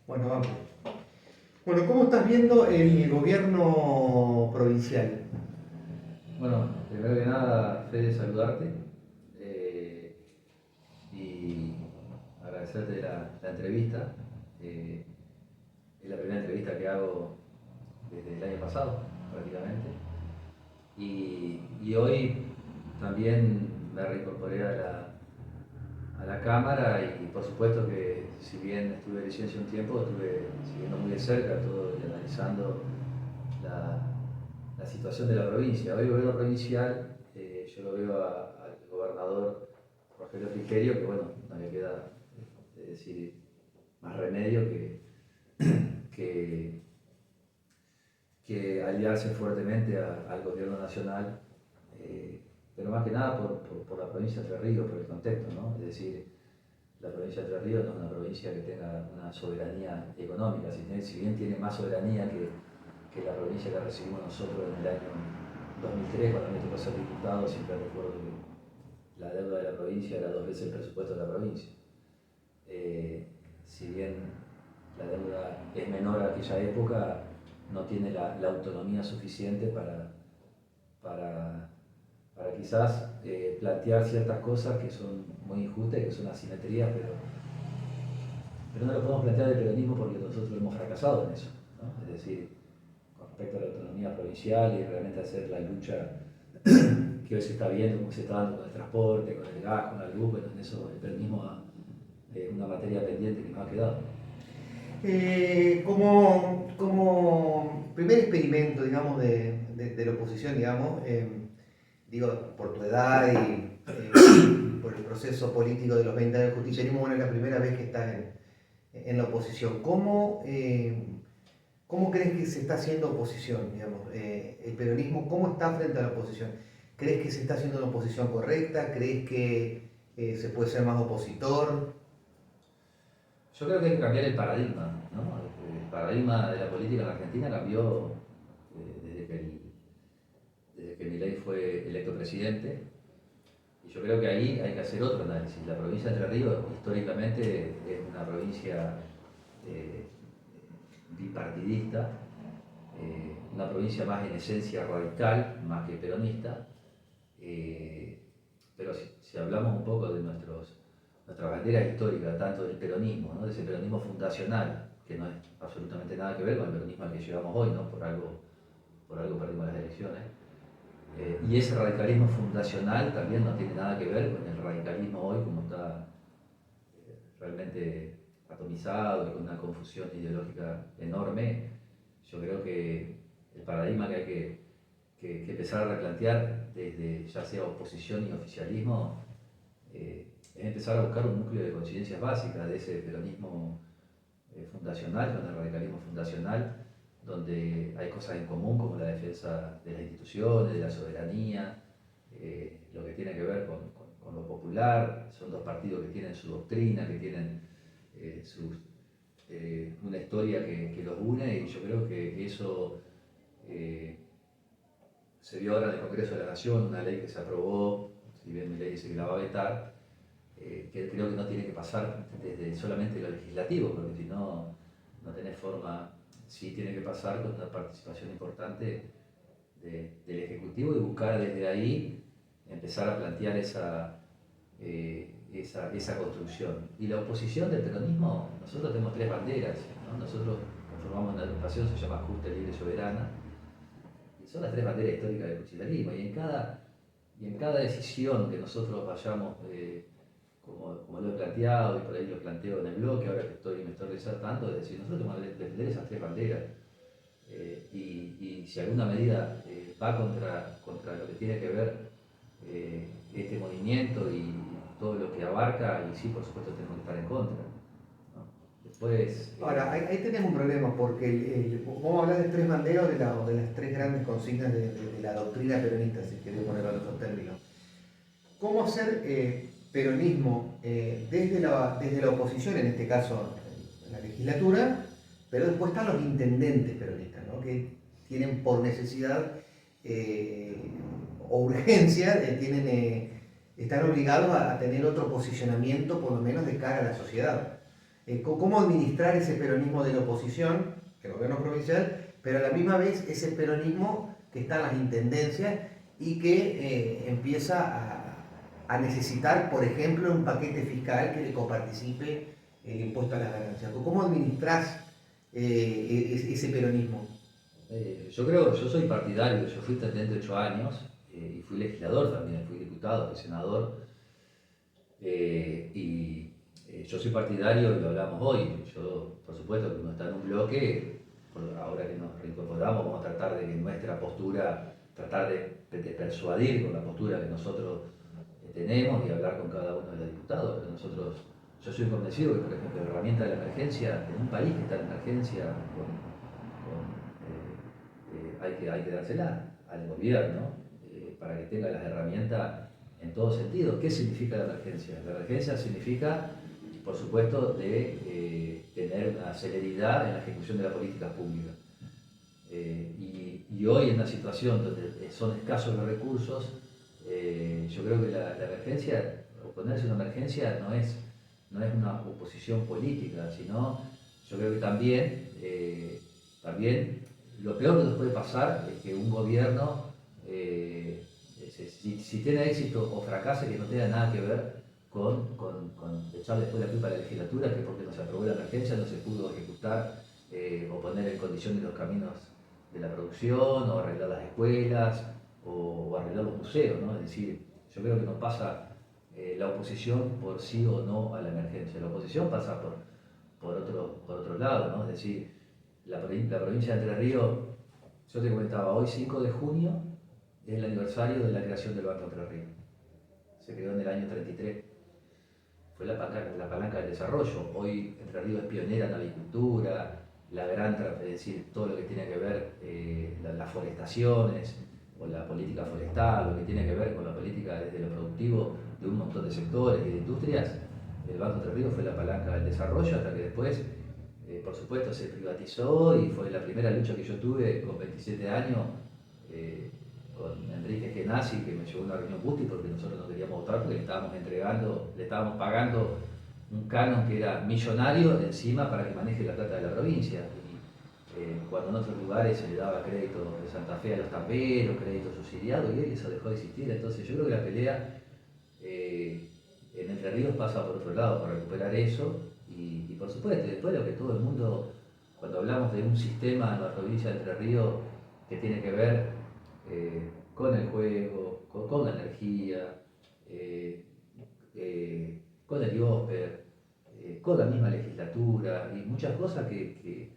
Bueno, vamos. Bueno, ¿cómo estás viendo el gobierno provincial? Bueno, primero que nada, Fede, saludarte y agradecerte la entrevista. Eh, es la primera entrevista que hago desde el año pasado, prácticamente. Y hoy también me reincorporé a la Cámara y por supuesto que si bien estuve de licencia un tiempo, estuve siguiendo muy de cerca todo y analizando la, la situación de la provincia. Hoy el gobierno provincial, yo lo veo al gobernador Rogelio Frigerio, que bueno, no le queda decir más remedio que, que aliarse fuertemente al gobierno nacional, pero más que nada por la provincia de Entre Ríos, por el contexto, ¿no? Es decir, la provincia de Entre Ríos no es una provincia que tenga una soberanía económica, si bien tiene más soberanía que la provincia que recibimos nosotros en el año 2003, cuando me tocó ser diputado, siempre recuerdo que la deuda de la provincia era 2 veces el presupuesto de la provincia. Si bien la deuda es menor a aquella época, no tiene la autonomía suficiente para, para quizás plantear ciertas cosas que son muy injustas, que son asimetrías, pero no lo podemos plantear del peronismo porque nosotros hemos fracasado en eso, ¿no? Es decir, con respecto a la autonomía provincial y realmente hacer la lucha que hoy se está viendo, como se está dando con el transporte, con el gas, con la luz, bueno, en eso el peronismo es una materia pendiente que nos ha quedado. Como primer experimento, digamos, de la oposición, digamos, digo, por tu edad y por el proceso político de los 20 años del justicialismo, bueno, es la primera vez que estás en la oposición. ¿Cómo crees que se está haciendo oposición, digamos? El peronismo, ¿cómo está frente a la oposición? ¿Crees que se está haciendo una oposición correcta? ¿Crees que se puede ser más opositor? Yo creo que hay que cambiar el paradigma, ¿no? El paradigma de la política en Argentina cambió desde que Milei fue electo presidente. Y yo creo que ahí hay que hacer otro análisis. La provincia de Entre Ríos históricamente es una provincia eh, bipartidista, una provincia más en esencia radical, más que peronista, eh, pero si hablamos un poco de nuestra bandera histórica, tanto del peronismo, ¿no? De ese peronismo fundacional, que no es absolutamente nada que ver con el peronismo al que llegamos hoy, ¿no? Por algo perdimos las elecciones. Y ese radicalismo fundacional también no tiene nada que ver con el radicalismo hoy como está realmente atomizado y con una confusión ideológica enorme. Yo creo que el paradigma que hay que empezar a replantear desde ya sea oposición y oficialismo es empezar a buscar un núcleo de coincidencias básicas de ese peronismo fundacional, con el radicalismo fundacional, donde hay cosas en común como la defensa de las instituciones, de la soberanía, lo que tiene que ver con lo popular. Son dos partidos que tienen su doctrina, que tienen una historia que los une, y yo creo que eso eh, se vio ahora en el Congreso de la Nación, una ley que se aprobó, si bien mi ley dice que la va a vetar, que creo que no tiene que pasar desde solamente lo legislativo, porque si no, no tenés forma. Sí tiene que pasar con una participación importante del Ejecutivo y buscar desde ahí empezar a plantear esa construcción. Y la oposición del peronismo, nosotros tenemos 3 banderas, ¿no? Nosotros conformamos una agrupación, se llama Justa, Libre y Soberana, y son las 3 banderas históricas del kirchnerismo, y en cada decisión que nosotros vayamos, como lo he planteado y por ahí lo planteo en el bloque, ahora que me estoy resaltando, es decir, nosotros tenemos que defender esas 3 banderas. Y si alguna medida va contra lo que tiene que ver este movimiento y todo lo que abarca, y sí, por supuesto, tenemos que estar en contra, ¿no? Después, Ahora, ahí tenemos un problema porque vamos a hablar de tres banderas de las tres grandes consignas de la doctrina peronista, si querés ponerlo en otros términos. ¿Cómo hacer peronismo desde la oposición, en este caso en la legislatura, pero después están los intendentes peronistas, ¿no? Que tienen por necesidad o urgencia, están obligados a tener otro posicionamiento, por lo menos de cara a la sociedad. cómo administrar ese peronismo de la oposición, el gobierno provincial, pero a la misma vez ese peronismo que está en las intendencias y que empieza a necesitar, por ejemplo, un paquete fiscal que le coparticipe el impuesto a las ganancias. ¿Cómo administrás ese peronismo? Yo soy partidario, yo fui intendente 8 años y fui legislador también, fui diputado, fui senador. Yo soy partidario, y lo hablamos hoy, yo por supuesto que uno está en un bloque, ahora que nos reincorporamos vamos a tratar de que nuestra postura, tratar de persuadir con la postura que nosotros tenemos y hablar con cada uno de los diputados, pero yo soy convencido que por ejemplo la herramienta de la emergencia, en un país que está en emergencia, hay que dársela al gobierno para que tenga las herramientas en todo sentido. ¿Qué significa la emergencia? La emergencia significa, por supuesto, de tener una celeridad en la ejecución de las políticas públicas. Y hoy en una situación donde son escasos los recursos, yo creo que la emergencia, oponerse a una emergencia no es una oposición política, sino yo creo que también lo peor que nos puede pasar es que un gobierno, si tiene éxito o fracasa, que no tenga nada que ver con echar después la culpa a la legislatura, que porque no se aprobó la emergencia no se pudo ejecutar o poner en condiciones los caminos de la producción, o arreglar las escuelas, o arreglar los museos, ¿no? Es decir, yo creo que no pasa la oposición por sí o no a la emergencia. La oposición pasa por otro lado, ¿no? Es decir, la provincia de Entre Ríos, yo te comentaba, hoy 5 de junio es el aniversario de la creación del Banco Entre Ríos. Se creó en el año 33. Fue la palanca del desarrollo. Hoy Entre Ríos es pionera en la agricultura, es decir, todo lo que tiene que ver las forestaciones o la política forestal, lo que tiene que ver con la política desde lo productivo de un montón de sectores y de industrias. El Banco Entre Ríos fue la palanca del desarrollo hasta que después, por supuesto, se privatizó y fue la primera lucha que yo tuve con 27 años con Enrique Genasi, que me llevó a una reunión Busti porque nosotros no queríamos votar porque le estábamos pagando un canon que era millonario encima para que maneje la plata de la provincia. Y cuando en otros lugares se le daba crédito de Santa Fe a los tamberos, crédito subsidiado, y hoy eso dejó de existir. Entonces yo creo que la pelea en Entre Ríos pasa por otro lado, para recuperar eso. Y por supuesto, después lo que todo el mundo, cuando hablamos de un sistema en la provincia de Entre Ríos que tiene que ver con el juego, con la energía, con el IOSPER, con la misma legislatura y muchas cosas que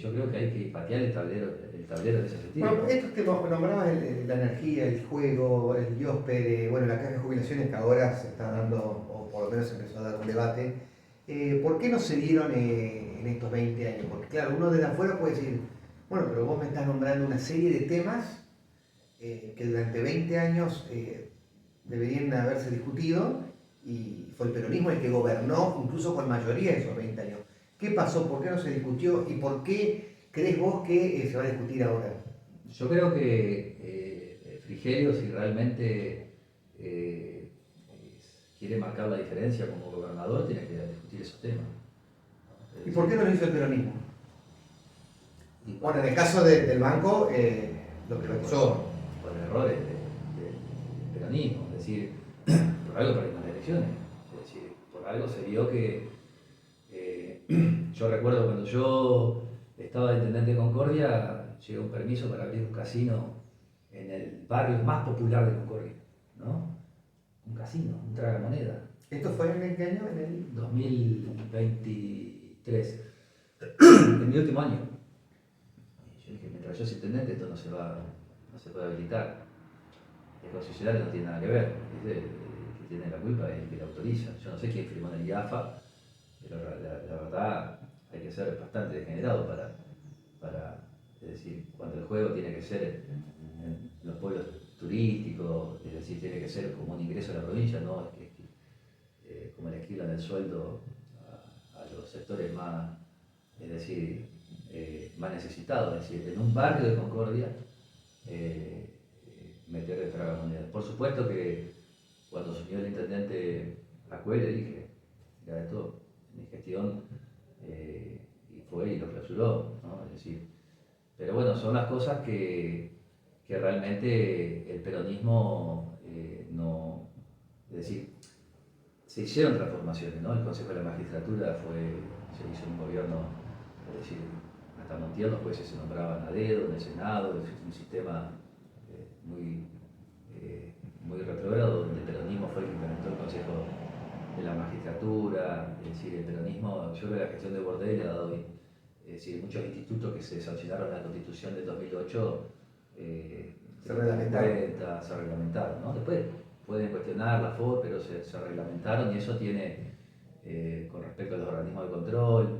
yo creo que hay que patear el tablero en ese sentido. Bueno, estos temas, nombrabas la energía, el juego, el IOSPER, bueno, la caja de jubilaciones que ahora se está dando, o por lo menos empezó a dar un debate. ¿Por qué no se dieron en estos 20 años? Porque claro, uno desde afuera puede decir, bueno, pero vos me estás nombrando una serie de temas que durante 20 años deberían haberse discutido y fue el peronismo el que gobernó incluso con mayoría esos 20 años. ¿Qué pasó? ¿Por qué no se discutió? ¿Y por qué crees vos que se va a discutir ahora? Yo creo que Frigerio, si realmente quiere marcar la diferencia como gobernador, tiene que discutir esos temas. ¿Y por qué no lo hizo el peronismo? Bueno, en el caso del banco, lo privatizó. Por errores del peronismo, es decir, por algo perdimos las elecciones. Es decir, por algo se vio que yo recuerdo cuando yo estaba de intendente de Concordia, llegó un permiso para abrir un casino en el barrio más popular de Concordia, ¿no? Un casino, un tragamoneda. ¿Esto fue en qué año? En el 2023, en mi último año. Y yo dije, mientras yo sea intendente esto no se puede habilitar. El concesionario no tiene nada que ver, ¿viste? El que tiene la culpa es el que la autoriza. Yo no sé quién firmó en el IAFA, pero la verdad hay que ser bastante degenerado para, es decir, cuando el juego tiene que ser en los pueblos turísticos, es decir, tiene que ser como un ingreso a la provincia, no es que como le esquilan el sueldo a los sectores más, es decir, más necesitados, es decir, en un barrio de Concordia meter el tragamonedas. Por supuesto que cuando asumió el intendente Acuel le dije, mira, esto mi gestión, y fue y lo clausuró, ¿no? Es decir, pero bueno, son las cosas que realmente el peronismo no, es decir, se hicieron transformaciones, ¿no? El Consejo de la Magistratura se hizo un gobierno, es decir, hasta Montiel los jueces se nombraban a dedo en el Senado, es un sistema muy retrógrado, donde el peronismo fue el que implementó el Consejo de la Magistratura, es decir, el peronismo, yo creo que la gestión de Bordel le ha dado, es decir, muchos institutos que se sancionaron en la Constitución del 2008 se reglamentaron, ¿no? Después pueden cuestionar la FOR, pero se reglamentaron y eso tiene, con respecto a los organismos de control,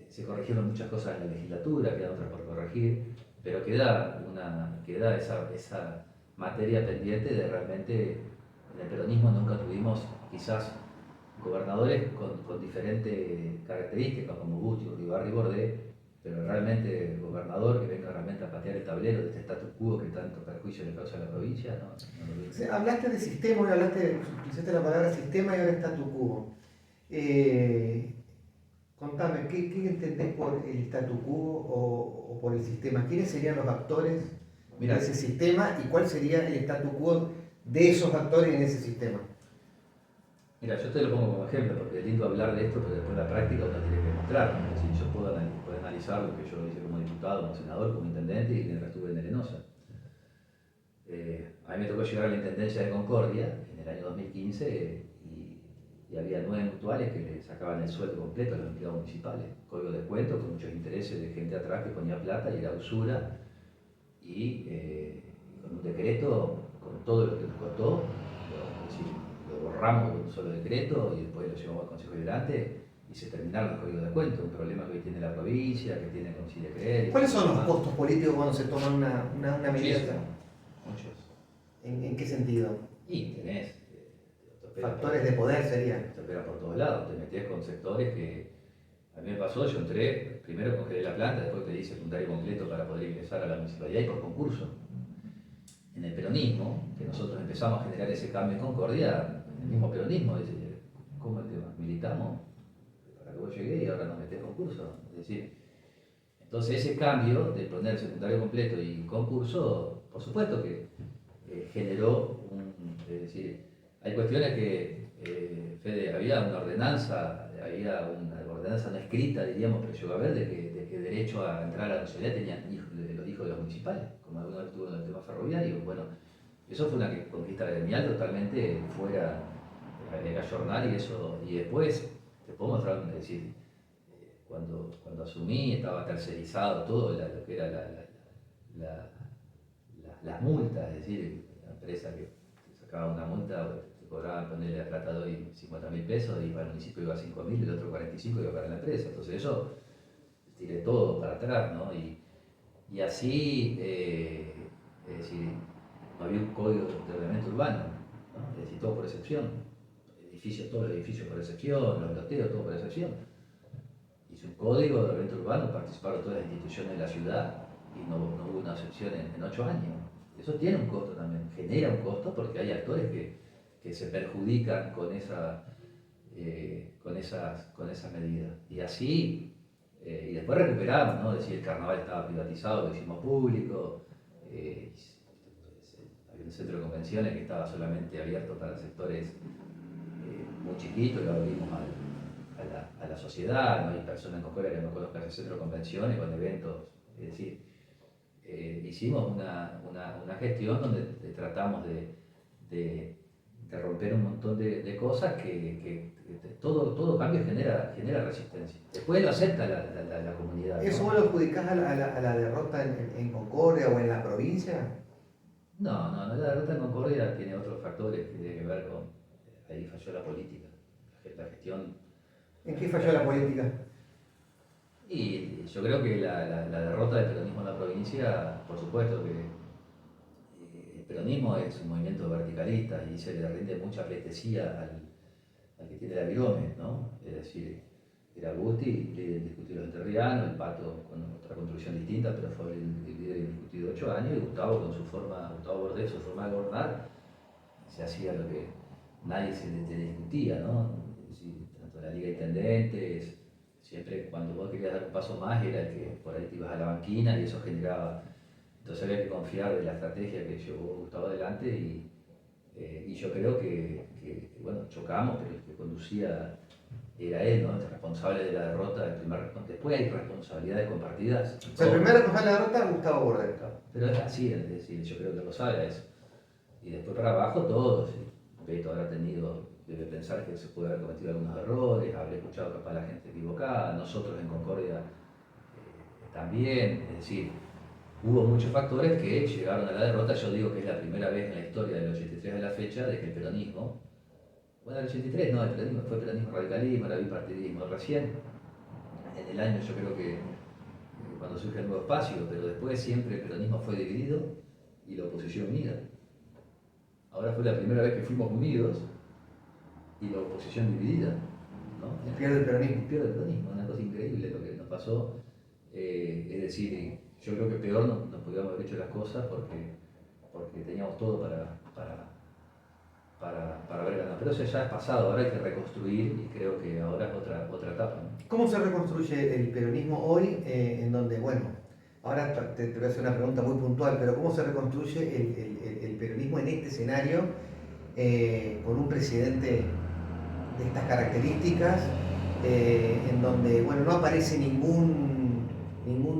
se corrigieron muchas cosas en la legislatura, quedan otras por corregir, pero queda esa materia pendiente de realmente, en el peronismo nunca tuvimos quizás gobernadores con diferentes características como Guti, Uribarri y Bordet, pero realmente gobernador que venga realmente a patear el tablero de este status quo que tanto perjuicio le causa a la provincia, no lo veo. Hablaste de sistema, utilizaste la palabra sistema y ahora statu quo. Contame, ¿qué entendés por el statu quo o por el sistema? ¿Quiénes serían los actores de ese sistema y cuál sería el statu quo de esos actores en ese sistema? Mira, yo te lo pongo como ejemplo porque es lindo hablar de esto, pero después la práctica uno tiene que demostrar. Es decir, yo puedo analizar lo que yo hice como diputado, como senador, como intendente y mientras estuve en Arenosa. A mí me tocó llegar a la Intendencia de Concordia en el año 2015 y había 9 mutuales que le sacaban el sueldo completo a los empleados municipales. Código de descuento con muchos intereses de gente atrás que ponía plata y era usura. Y con un decreto, con todo lo que nos costó, lo borramos con un solo decreto y después lo llevamos al Consejo Deliberante y se terminaron los códigos de descuento, un problema que hoy tiene la provincia, que tiene con Crédito. ¿Cuáles son los costos políticos cuando se toman una medida? Muchos. ¿En qué sentido? Y tenés factores de poder serían. Te opera por todos lados, te metés con sectores que a mí me pasó, yo entré, primero congelé la planta, después pedí secundario completo para poder ingresar a la municipalidad y por concurso. En el peronismo, que nosotros empezamos a generar ese cambio en Concordia, el mismo peronismo dice, ¿cómo el tema? Militamos para que vos llegué y ahora nos metés concurso. Es decir, entonces ese cambio de poner secundario completo y concurso, por supuesto que generó es decir, hay cuestiones que, Fede, había una ordenanza no escrita, diríamos, pero llegó a ver de que derecho a entrar a la nacionalidad tenían los hijos de los municipales, como alguna vez tuvo en el tema ferroviario. Bueno, eso fue una conquista gremial totalmente fuera de la jornal y después te puedo mostrar, es decir, cuando asumí estaba tercerizado todo lo que era las multas, es decir, la empresa que sacaba una multa, te cobraban ponerle la plata de hoy 50.000 pesos y para el municipio iba a 5.000, el otro 45 iba para la empresa. Entonces eso tiré todo para atrás, ¿no? Y así, es decir, no había un código de ordenamiento urbano, ¿no? Es decir, todo por excepción. Todos los edificios por excepción, los loteos, todo por excepción. Hice un código de ordenamiento urbano, participaron todas las instituciones de la ciudad y no hubo una excepción en 8 años. Eso tiene un costo también, genera un costo porque hay actores que se perjudican con esas medidas. Y así, y después recuperamos, ¿no? Es decir, el carnaval estaba privatizado, lo hicimos público, había un centro de convenciones que estaba solamente abierto para sectores muy chiquitos, lo abrimos a la sociedad, no hay personas en Concordia que no conozcan ese centro de convenciones con eventos, es decir, hicimos una gestión donde tratamos de romper un montón de cosas que todo cambio genera resistencia. Después lo acepta la comunidad. ¿Eso ¿no? vos lo adjudicás a la derrota en Concordia o en la provincia? No, la derrota en Concordia tiene otros factores que tienen que ver con, ahí falló la política, la gestión. ¿En qué falló la política? Y yo creo que la derrota del peronismo en la provincia, por supuesto que el peronismo es un movimiento verticalista y se le rinde mucha pleitesía al que tiene la virome, ¿no? Es decir, era Guti, líder indiscutido de los entrerrianos, el Pato con otra construcción distinta, pero fue el líder indiscutido de 8 años, y Gustavo Gustavo Bordet, su forma de gobernar, se hacía lo que nadie se le discutía, ¿no? Es decir, la Liga de Intendentes, siempre cuando vos querías dar un paso más era el que por ahí te ibas a la banquina y eso generaba, entonces había que confiar de la estrategia que llevó Gustavo adelante y yo creo bueno, chocamos, pero el que conducía era él, ¿no? El responsable de la derrota, después hay responsabilidades compartidas. O sea, el primer responsable de la derrota, Gustavo Bordet. Pero es así, es decir, yo creo que lo sabe eso. Y después para abajo todos. Beto habrá debe pensar que se puede haber cometido algunos errores, habrá escuchado capaz a la gente equivocada, nosotros en Concordia también, es decir, hubo muchos factores que llegaron a la derrota. Yo digo que es la primera vez en la historia del 83 de la fecha de que el peronismo, bueno, el 83 no, el peronismo fue peronismo radicalismo, era bipartidismo, recién en el año yo creo que cuando surge el nuevo espacio, pero después siempre el peronismo fue dividido y la oposición unida. Ahora fue la primera vez que fuimos unidos y la oposición dividida, ¿no? Pierde el peronismo. Pierde el peronismo, una cosa increíble lo que nos pasó. Es decir, yo creo que peor no podíamos haber hecho las cosas porque teníamos todo para haber ganado. Pero eso ya es pasado, ahora hay que reconstruir y creo que ahora es otra etapa, ¿no? ¿Cómo se reconstruye el peronismo hoy en donde, bueno, ahora te voy a hacer una pregunta muy puntual, pero ¿cómo se reconstruye el peronismo en este escenario con un presidente de estas características, en donde, bueno, no aparece ningún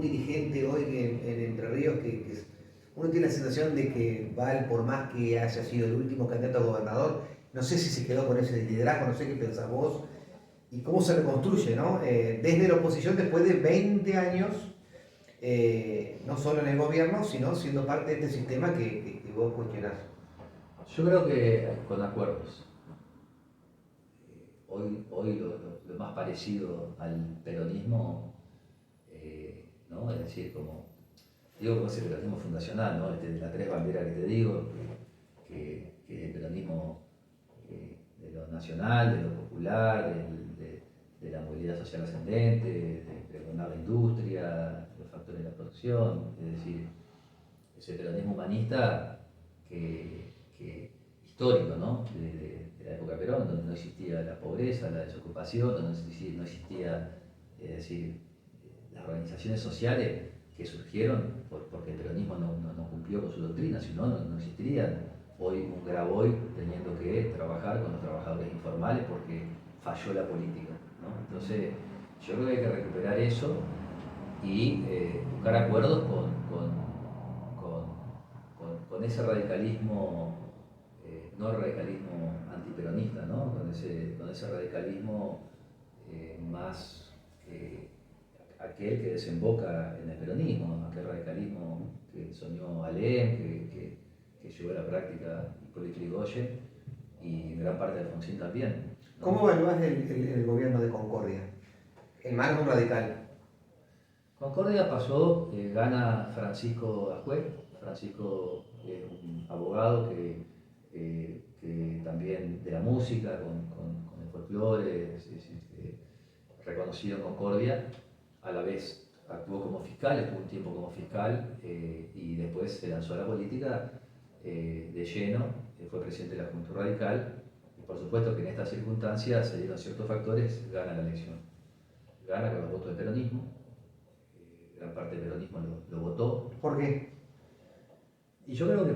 dirigente hoy en Entre Ríos uno tiene la sensación de que Val, por más que haya sido el último candidato a gobernador, no sé si se quedó con ese liderazgo, no sé qué pensás vos, y cómo se reconstruye, ¿no? Desde la oposición después de 20 años, no solo en el gobierno, sino siendo parte de este sistema que vos cuestionás. Yo creo que con acuerdos. Hoy lo más parecido al peronismo, ¿no? Es decir, como es el peronismo fundacional, ¿no? De las tres banderas que te digo, que es el peronismo de lo nacional, de lo popular, de la movilidad social ascendente, de pregonar la industria, los factores de la producción, es decir, ese peronismo humanista histórico, ¿no? De la época de Perón, donde no existía la pobreza, la desocupación, donde no existía, es decir, las organizaciones sociales que surgieron porque el peronismo no cumplió con su doctrina, si no, no existirían hoy un Graboy teniendo que trabajar con los trabajadores informales porque falló la política, ¿no? Entonces, yo creo que hay que recuperar eso y buscar acuerdos con ese radicalismo, no el radicalismo antiperonista, ¿no? Con ese radicalismo más aquel que desemboca en el peronismo, aquel radicalismo que soñó Alem, que llevó a la práctica Hipólito Yrigoyen y en gran parte de Alfonsín también, ¿no? ¿Cómo evalúas el gobierno de Concordia? En manos de un radical. Concordia pasó, gana Francisco Ascué. Francisco es un abogado que también de la música, con el folclore, reconocido en Concordia, a la vez actuó como fiscal, estuvo un tiempo como fiscal y después se lanzó a la política de lleno, fue presidente de la Juventud Radical y por supuesto que en estas circunstancias se dieron ciertos factores, gana la elección. Gana con los votos del peronismo, gran parte del peronismo lo votó. ¿Por qué? Y yo creo que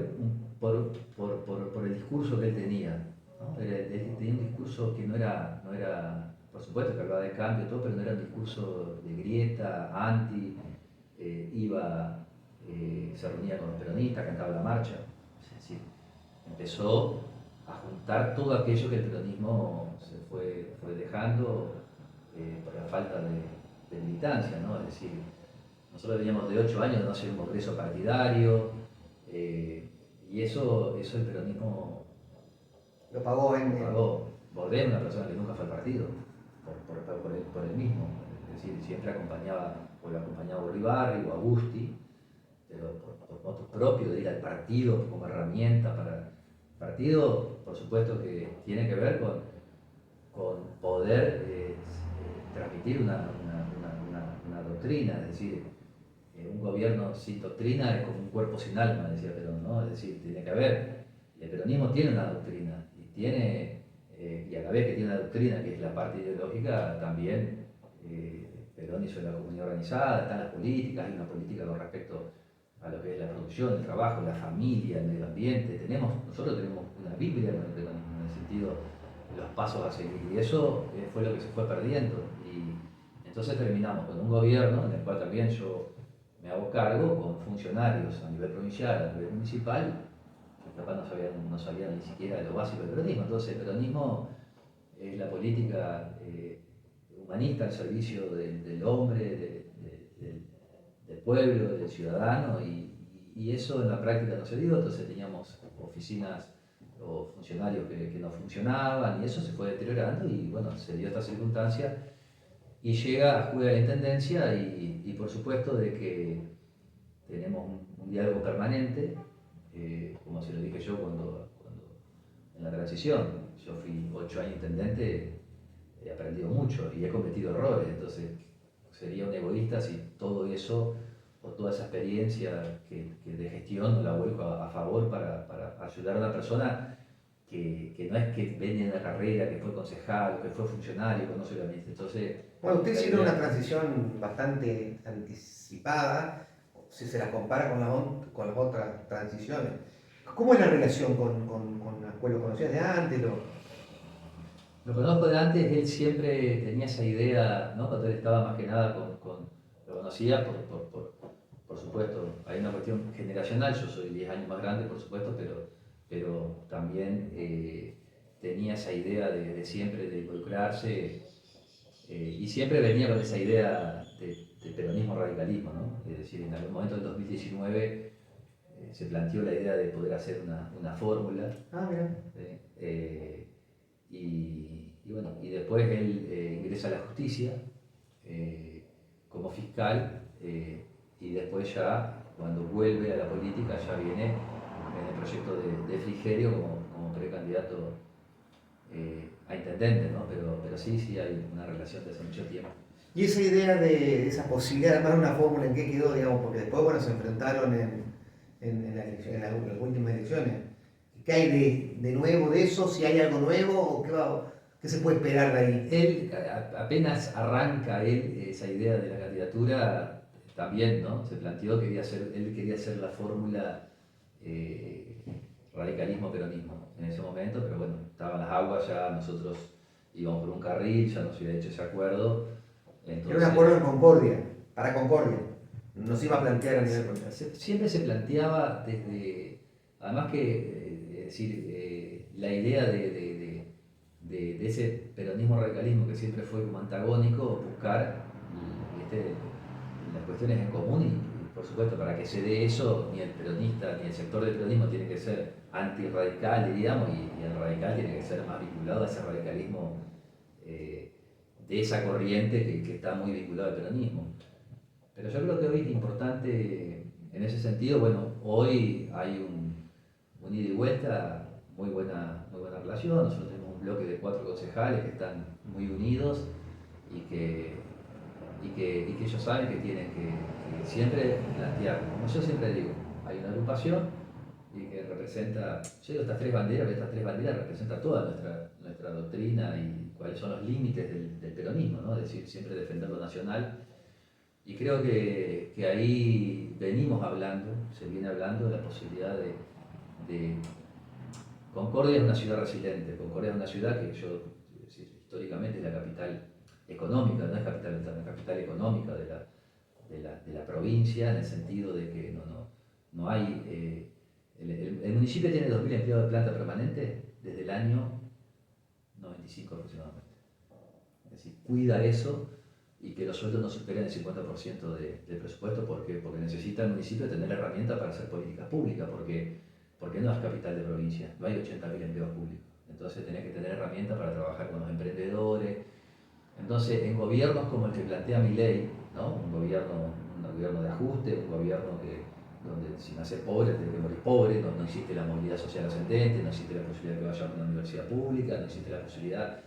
por el discurso que él tenía, ¿no? Él tenía un discurso que no era, por supuesto que hablaba de cambio y todo, pero no era un discurso de grieta, anti, se reunía con los peronistas, cantaba la marcha, es decir, empezó a juntar todo aquello que el peronismo se fue dejando por la falta de militancia, ¿no? Es decir, nosotros veníamos de 8 años de no hacer un congreso partidario, y eso el peronismo lo pagó lo pagó. Bordet es una persona que nunca fue al partido, por él mismo, es decir, siempre acompañaba, o lo acompañaba Bolivar o Agusti, pero por voto propio de ir al partido como herramienta para... Partido, por supuesto que tiene que ver con poder transmitir una doctrina, es decir, un gobierno sin doctrina es como un cuerpo sin alma, decía Perón, ¿no? Es decir, tiene que haber, el peronismo tiene una doctrina y la vez que tiene una doctrina que es la parte ideológica, también Perón hizo la comunidad organizada, están las políticas, hay una política con respecto a lo que es la producción, el trabajo, la familia, el medio ambiente. Nosotros tenemos una Biblia con el peronismo, en el sentido de los pasos a seguir, y eso fue lo que se fue perdiendo. Y entonces terminamos con un gobierno en el cual también yo me hago cargo, con funcionarios a nivel provincial, a nivel municipal, que capaz no sabían ni siquiera lo básico del peronismo. Entonces el peronismo es la política humanista al servicio del hombre, del pueblo, del ciudadano, y eso en la práctica no se dio. Entonces teníamos oficinas o funcionarios que no funcionaban, y eso se fue deteriorando, y bueno, se dio esta circunstancia y llega a jugar la intendencia, y por supuesto de que tenemos un diálogo permanente, como se lo dije yo cuando en la transición. Yo fui 8 años intendente, he aprendido mucho y he cometido errores, entonces sería un egoísta si todo eso o toda esa experiencia que de gestión no la vuelvo a favor para ayudar a una persona que no es que viene de una carrera, que fue concejal, que fue funcionario, conoce la ministra. Entonces, bueno, usted hicieron una transición bastante anticipada, si se la compara con las otras transiciones. ¿Cómo es la relación con Ascuez? ¿Lo conocías de antes? Lo conozco de antes, él siempre tenía esa idea, ¿no? Cuando él estaba más que nada lo conocía por supuesto, hay una cuestión generacional, yo soy 10 años más grande, por supuesto, pero también tenía esa idea de siempre de involucrarse, y siempre venía con esa idea de peronismo radicalismo, ¿no? Es decir, en algún momento del 2019 se planteó la idea de poder hacer una fórmula. Mira. Y bueno, y después él ingresa a la justicia como fiscal, y después ya, cuando vuelve a la política, ya viene en el proyecto de Frigerio como precandidato a intendente, ¿no? Pero sí hay una relación de hace mucho tiempo. ¿Y esa idea de esa posibilidad de armar una fórmula, en qué quedó, digamos? Porque después, bueno, se enfrentaron en las últimas elecciones. ¿Qué hay de nuevo de eso? ¿Si hay algo nuevo o qué se puede esperar de ahí? Él, apenas arranca esa idea de la candidatura, también, ¿no? Se planteó, él quería hacer la fórmula radicalismo-peronismo en ese momento, pero bueno, estaban las aguas, ya nosotros íbamos por un carril, ya nos había hecho ese acuerdo. Entonces, era un acuerdo en Concordia, para Concordia. No se iba a plantear a nivel provincial. Siempre se planteaba desde, además que, es decir, la idea de ese peronismo-radicalismo que siempre fue como antagónico, buscar las cuestiones en común, y por supuesto, para que se dé eso, ni el peronista ni el sector del peronismo tiene que ser antirradical, diríamos, y el radical tiene que ser más vinculado a ese radicalismo de esa corriente que está muy vinculado al peronismo. Pero yo creo que hoy es importante, en ese sentido, bueno, hoy hay un ida y vuelta, muy buena relación. Nosotros tenemos un bloque de 4 concejales que están muy unidos, y que ellos saben que tienen que siempre plantear, como yo siempre digo, hay una agrupación y que representa, yo digo estas 3 banderas, pero estas 3 banderas representan toda nuestra doctrina y cuáles son los límites del peronismo, ¿no? Es decir, siempre defender lo nacional. Y creo que ahí venimos hablando, se viene hablando de la posibilidad de Concordia es una ciudad resiliente. Concordia es una ciudad que históricamente es la capital económica, no es capital interna, es capital económica de la provincia, en el sentido de que no hay... el municipio tiene 2.000 empleados de planta permanente desde el año 95 aproximadamente. Es decir, cuida eso, y que los sueldos no superen el 50% del presupuesto, porque necesita el municipio tener herramientas para hacer políticas públicas, porque no es capital de provincia, no hay 80.000 empleos públicos. Entonces tenés que tener herramientas para trabajar con los emprendedores. Entonces, en gobiernos como el que plantea Milei, ¿no? un gobierno de ajuste, un gobierno donde si naces pobre tenés que morir pobre, no existe la movilidad social ascendente, no existe la posibilidad de que vayas a una universidad pública, no existe la posibilidad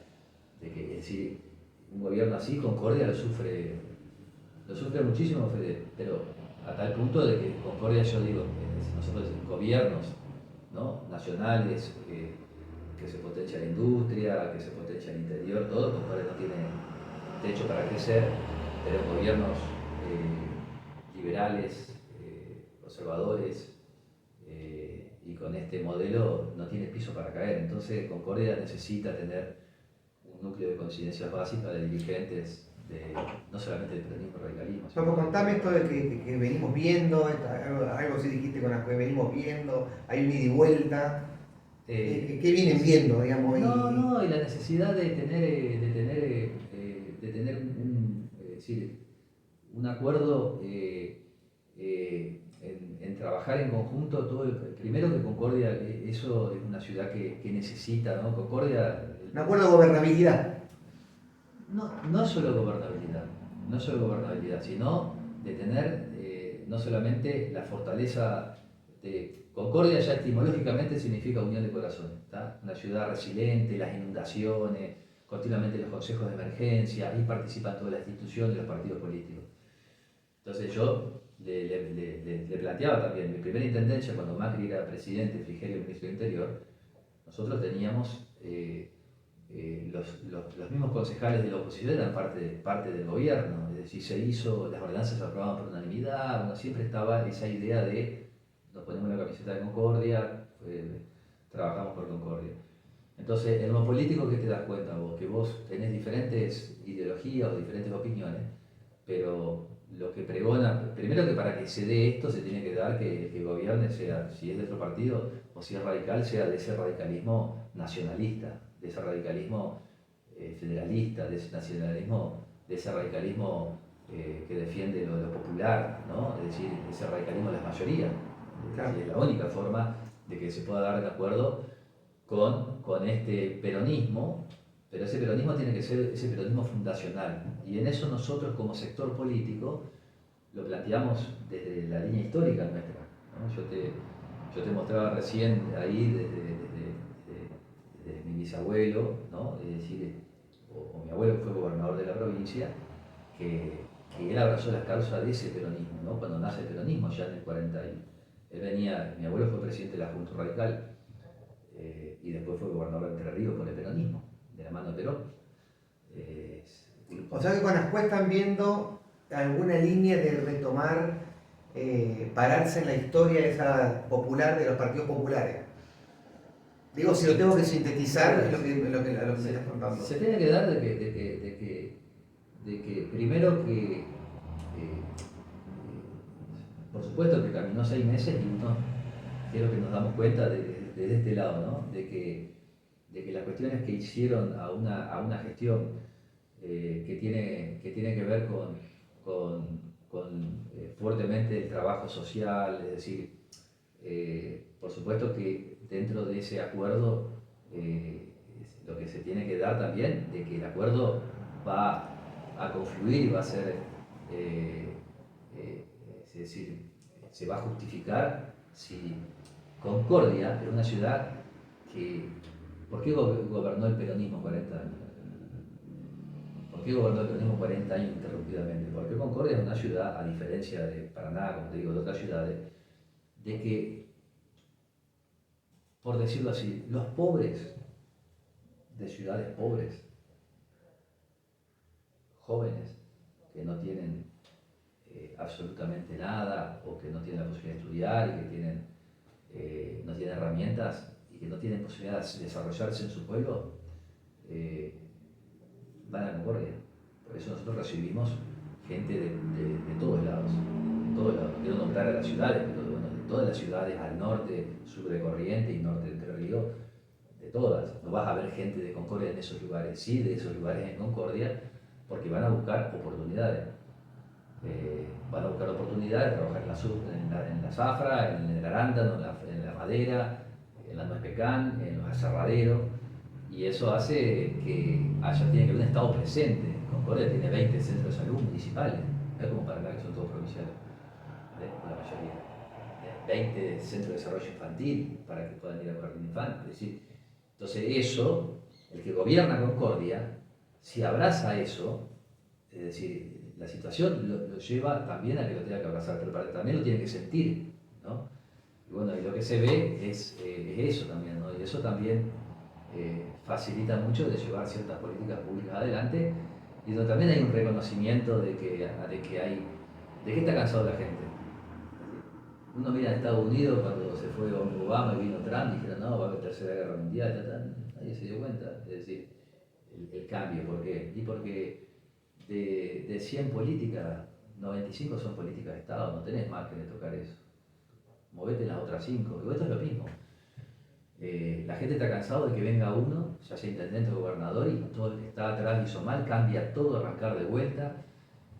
de que, es decir, un gobierno así, Concordia lo sufre muchísimo, Fede, pero a tal punto de que Concordia, yo digo, nosotros en gobiernos, ¿no? nacionales, que se potencia la industria, que se potencia el interior, todo, Concordia no tiene techo para crecer, pero gobiernos liberales, conservadores, y con este modelo no tiene piso para caer. Entonces Concordia necesita tener un núcleo de coincidencias básicas de dirigentes, no solamente del peronismo y radicalismo. No, pues contame esto de que venimos viendo, algo así dijiste con las que venimos viendo, hay un ida y vuelta. ¿Qué vienen viendo, digamos? No, y la necesidad de tener un acuerdo en trabajar en conjunto. Primero que Concordia, eso es una ciudad que necesita, ¿no? Concordia... Un acuerdo de gobernabilidad. No solo gobernabilidad, sino de tener no solamente la fortaleza de Concordia. Ya etimológicamente significa unión de corazones, ¿tá? Una ciudad resiliente, las inundaciones, continuamente los consejos de emergencia, ahí participan todas las instituciones y los partidos políticos. Entonces yo le planteaba también, mi primera intendencia, cuando Macri era presidente, Frigerio ministro del Interior, nosotros teníamos los mismos concejales de la oposición eran parte del gobierno, es decir, las ordenanzas se aprobaban por unanimidad, bueno, siempre estaba esa idea de nos ponemos la camiseta de Concordia, trabajamos por Concordia. Entonces, en lo político, ¿qué te das cuenta vos? Que vos tenés diferentes ideologías o diferentes opiniones, pero lo que pregona, primero que para que se dé esto se tiene que dar que el que gobierne, sea, si es de otro partido o si es radical, sea de ese radicalismo nacionalista, de ese radicalismo federalista, de ese nacionalismo, de ese radicalismo que defiende lo popular, ¿no? Es decir, ese radicalismo de las mayorías. Claro. Es la única forma de que se pueda dar de acuerdo con este peronismo, pero ese peronismo tiene que ser ese peronismo fundacional. Y en eso nosotros como sector político lo planteamos desde la línea histórica nuestra, ¿no? Yo te mostraba recién ahí desde mi bisabuelo, ¿no? Es decir, o mi abuelo que fue gobernador de la provincia, que él abrazó las causas de ese peronismo, ¿no? Cuando nace el peronismo ya en el 40. Mi abuelo fue presidente de la Juventud Radical y después fue gobernador de Entre Ríos por el peronismo, de la mano de Perón. O sea que con Ascue están viendo alguna línea de retomar, pararse en la historia esa popular de los partidos populares. Digo, si lo tengo que sintetizar, es lo que me estás contando. Se tiene que dar de que primero que por supuesto que caminó 6 meses y uno, creo que nos damos cuenta desde este lado, ¿no? de que las cuestiones que hicieron a una gestión que tiene que ver con fuertemente el trabajo social, es decir, por supuesto que dentro de ese acuerdo lo que se tiene que dar también, de que el acuerdo va a confluir y va a ser, es decir, se va a justificar si Concordia es una ciudad que... ¿Por qué gobernó el peronismo 40 años? ¿Por qué gobernó el peronismo 40 años interrumpidamente? Porque Concordia es una ciudad, a diferencia de Paraná, como te digo, de otras ciudades, de que, por decirlo así, los pobres de ciudades pobres, jóvenes, que no tienen absolutamente nada o que no tienen la posibilidad de estudiar y que no tienen herramientas y que no tienen posibilidad de desarrollarse en su pueblo, van a Concordia. Por eso nosotros recibimos gente de todos lados, de todos lados. Quiero nombrar a las ciudades, pero bueno, de todas las ciudades al norte, sur de Corrientes y norte de Entre Ríos, de todas. No vas a ver gente de Concordia en esos lugares, sí, de esos lugares en Concordia, porque van a buscar oportunidades. Van a buscar oportunidades de trabajar en la zafra, en el arándano, en la madera, en la nuez pecan, en los aserraderos, y eso hace que tiene que haber un Estado presente. Concordia tiene 20 centros de salud municipales, no es como Paraná, que son todos provinciales, la mayoría. 20 centros de desarrollo infantil para que puedan ir a un jardín infante. Es decir, entonces eso, el que gobierna Concordia, si abraza eso, es decir, la situación lo lleva también a que lo tenga que abrazar, pero también lo tiene que sentir, ¿no? Y bueno, y lo que se ve es eso también, ¿no? Y eso también facilita mucho de llevar ciertas políticas públicas adelante y donde también hay un reconocimiento de que está cansado la gente. Uno mira a Estados Unidos cuando se fue Obama y vino Trump, dijeron no, va a haber tercera guerra mundial, nadie se dio cuenta. Es decir, el cambio, ¿por qué? Y porque de 100 políticas, 95 son políticas de Estado, no tenés margen de tocar eso. Movete en las otras 5, y esto es lo mismo. La gente está cansado de que venga uno, ya sea intendente o gobernador, y todo el que está atrás hizo mal, cambia todo, arrancar de vuelta.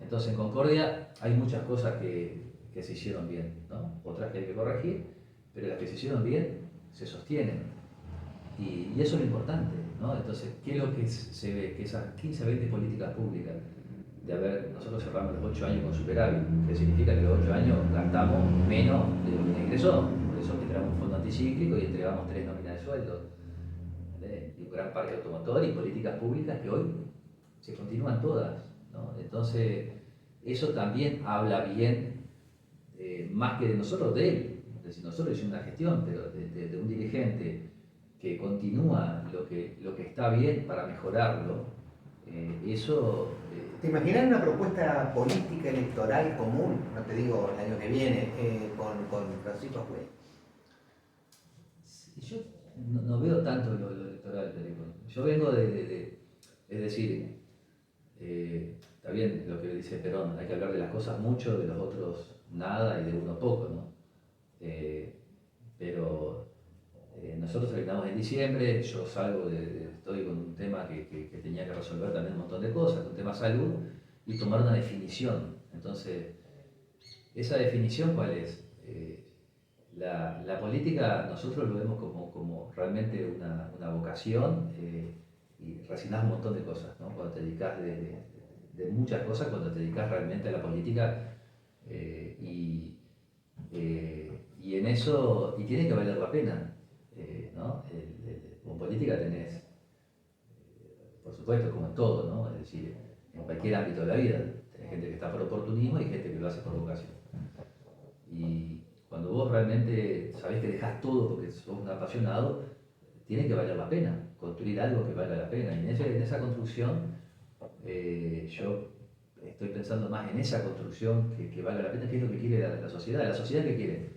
Entonces en Concordia hay muchas cosas que se hicieron bien, ¿no? Otras que hay que corregir, pero las que se hicieron bien se sostienen. Y eso es lo importante, ¿no? Entonces, ¿qué es lo que se ve? Que esas 15 20 políticas públicas, nosotros cerramos los 8 años con superávit, que significa que los 8 años gastamos menos de lo que ingresó. Por eso entregamos un fondo anticíclico y entregamos 3 nóminas de sueldo. Y un gran parque automotor y políticas públicas que hoy se continúan todas, ¿no? Entonces, eso también habla bien, más que de nosotros, de él. Es decir, nosotros hicimos una gestión, pero de un dirigente que continúa lo que está bien para mejorarlo, eso... ¿Te imaginas una propuesta política electoral común, no te digo el año que viene, con Francisco Ajuez? Yo no veo tanto lo electoral, yo vengo es decir, está bien lo que dice Perón, hay que hablar de las cosas mucho, de los otros nada y de uno poco, ¿no? Pero nosotros terminamos en diciembre, yo estoy con un tema que tenía que resolver también un montón de cosas, un tema salud, y tomar una definición. Entonces, ¿esa definición cuál es? La política nosotros lo vemos como realmente una vocación, y resignás un montón de cosas, ¿no? Cuando te dedicas de muchas cosas, cuando te dedicas realmente a la política, y en eso, y tiene que valer la pena, ¿no? Con política tenés, por supuesto, como en todo, ¿no? Es decir, en cualquier ámbito de la vida, tenés gente que está por oportunismo y gente que lo hace por vocación. Y cuando vos realmente sabés que dejás todo porque sos un apasionado, tiene que valer la pena, construir algo que valga la pena. Y en esa construcción, yo estoy pensando más en esa construcción que valga la pena, que es lo que quiere la sociedad. ¿La sociedad qué quiere?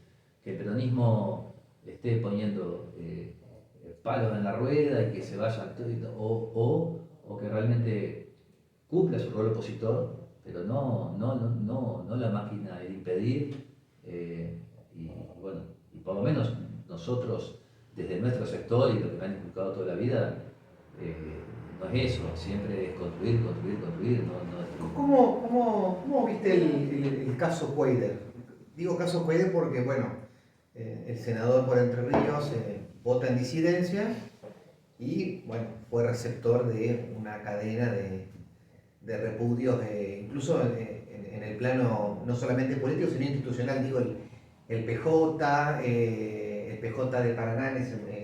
Que el peronismo esté poniendo palos en la rueda y que se vaya, o que realmente cumpla su rol opositor, pero no la máquina de impedir. Y bueno, y por lo menos nosotros, desde nuestro sector y lo que me han inculcado toda la vida, no es eso, siempre es construir, no destruir. ¿Cómo viste el caso Cuader? Digo caso Cuader porque, bueno, el senador por Entre Ríos vota en disidencia y, bueno, fue receptor de una cadena de repudios, incluso en el plano no solamente político, sino institucional. Digo, el PJ de Paraná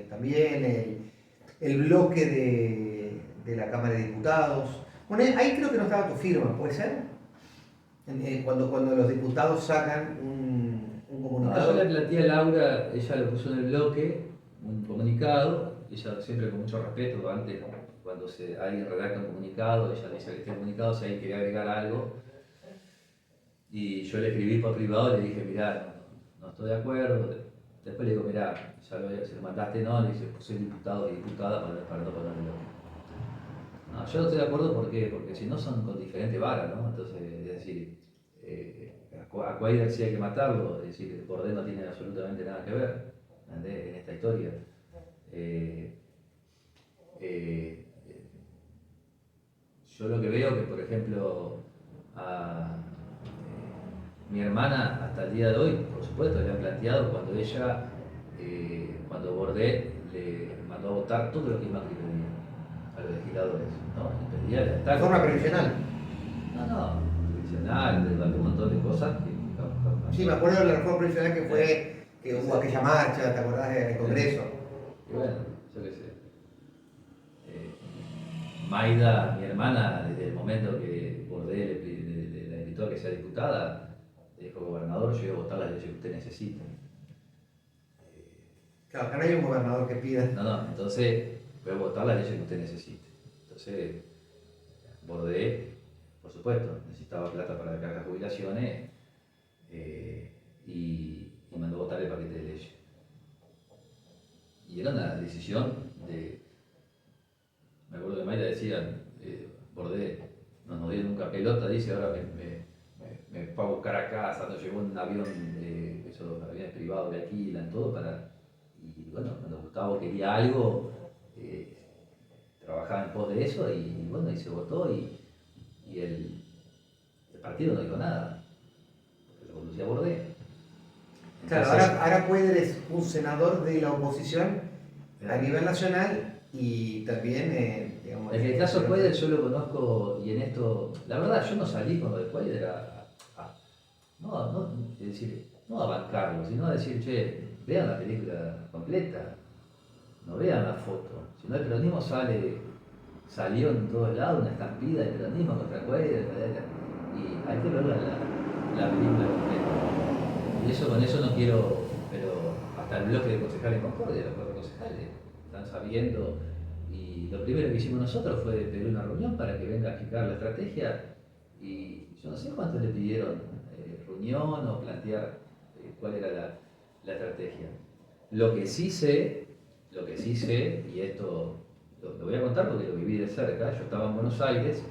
también, el bloque de la Cámara de Diputados. Bueno, ahí creo que no estaba tu firma, ¿puede ser? Cuando los diputados sacan un comunicado. No, yo le planteé a Laura, ella lo puso en el bloque, un comunicado, ella siempre con mucho respeto, antes cuando alguien redacta un comunicado, ella dice que este comunicado, si alguien quería agregar algo, y yo le escribí por privado y le dije, mirá, no estoy de acuerdo. Después le digo, mirá, si lo mandaste no, le dije, soy diputado y diputada para no ponerlo. No, yo no estoy de acuerdo porque si no son con diferentes varas, ¿no? Entonces, es decir, a Cuader sí hay que matarlo, es decir, Bordé no tiene absolutamente nada que ver, ¿entendés? En esta historia. Yo lo que veo que, por ejemplo, mi hermana hasta el día de hoy, por supuesto, le han planteado cuando Bordé le mandó a votar todo lo que Macri pedía a los legisladores, ¿no? Le pedía ¿De forma previsional? No, previsional, de un montón de cosas Sí, me acuerdo de la reforma previsional que hubo aquella marcha, ¿te acordás del Congreso? Y bueno, yo qué sé. Maida, mi hermana, desde el momento que Bordé la invitó a que sea diputada, le dijo, gobernador, yo voy a votar las leyes que usted necesita. Claro, acá no hay un gobernador que pida. No, entonces, puede votar las leyes que usted necesite. Entonces, Bordé, por supuesto, necesitaba plata para la caja de jubilaciones y mandó votar el paquete de leyes. Y era una decisión de. Me acuerdo que Mayra decía, Bordé, no nos dio nunca pelota, dice, ahora me fue a buscar a casa, nos llevó en un avión, esos aviones privados que alquilan, todo para. Y bueno, cuando Gustavo quería algo, trabajaba en pos de eso y bueno, y se votó y el partido no dijo nada, porque lo conducía Bordé. Claro, ahora Cuéllar es un senador de la oposición a nivel nacional y también, digamos... En el caso de Cuéllar yo lo conozco y en esto, la verdad yo no salí con lo de Cuéllar es decir, no a bancarlo, sino a decir, che, vean la película completa, no vean la foto, si no el peronismo salió en todos lados, una estampida de peronismo contra Cuéllar, y hay que ver la película completa. Y con eso no quiero, pero hasta el bloque de concejales en Concordia, los cuatro concejales están sabiendo, y lo primero que hicimos nosotros fue pedir una reunión para que venga a explicar la estrategia, y yo no sé cuánto le pidieron reunión o plantear cuál era la estrategia. Lo que sí sé, y esto lo voy a contar porque lo viví de cerca, yo estaba en Buenos Aires,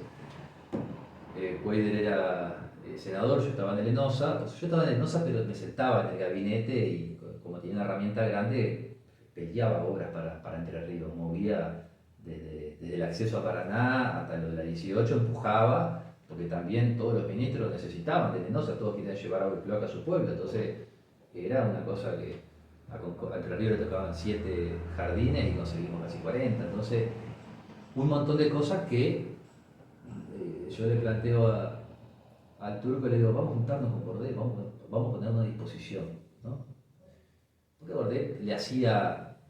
Cuéllar era senador, yo estaba en el ENOSA, yo estaba en el ENOSA pero me sentaba en el gabinete y como tenía una herramienta grande, peleaba obras para Entre Ríos, movía desde el acceso a Paraná hasta lo de la 18, empujaba, porque también todos los ministros necesitaban de ENOSA, todos querían llevar agua y cloaca a su pueblo, entonces era una cosa que a Entre Ríos le tocaban 7 jardines y conseguimos casi 40, entonces un montón de cosas que yo le planteo al turco y le digo, vamos a juntarnos con Bordé, vamos a ponernos a disposición, ¿no? Porque Bordé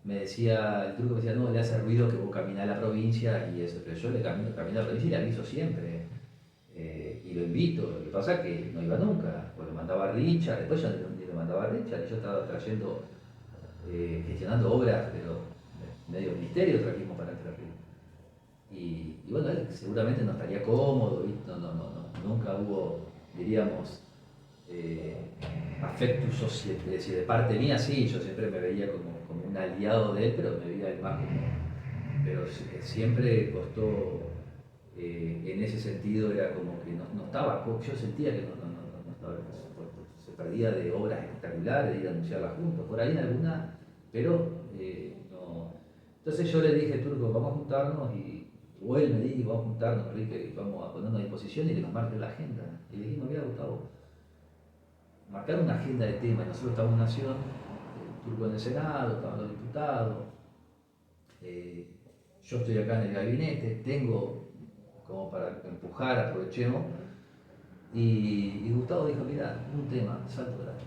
me decía, el turco me decía, no, le hace ruido que vos caminás a la provincia y eso, pero yo le camino a la provincia y le aviso siempre, y lo invito, lo que pasa es que no iba nunca, pues lo mandaba a Richard, después ya lo mandaba a Richard y yo estaba trayendo, gestionando obras, pero medio ministerio trajimos para Entre Ríos. Y bueno, él seguramente no estaría cómodo, nunca hubo, diríamos, affectus societ, es decir, de parte mía sí, yo siempre me veía como un aliado de él, pero me veía el más pero siempre costó, en ese sentido era como que no estaba, yo sentía que no estaba, se perdía de obras espectaculares, de ir a anunciarlas juntos, por ahí en alguna, pero no. Entonces yo le dije, Turco, vamos a juntarnos o él me dijo, vamos a juntarnos, Enrique, vamos a ponernos a disposición y que nos marque la agenda. Y le dijimos, mira Gustavo, marcar una agenda de temas, nosotros estamos en Nación, Turco en el Senado, estaban los diputados, yo estoy acá en el gabinete, tengo como para empujar, aprovechemos, y Gustavo dijo, mira, un tema, Salto Grande.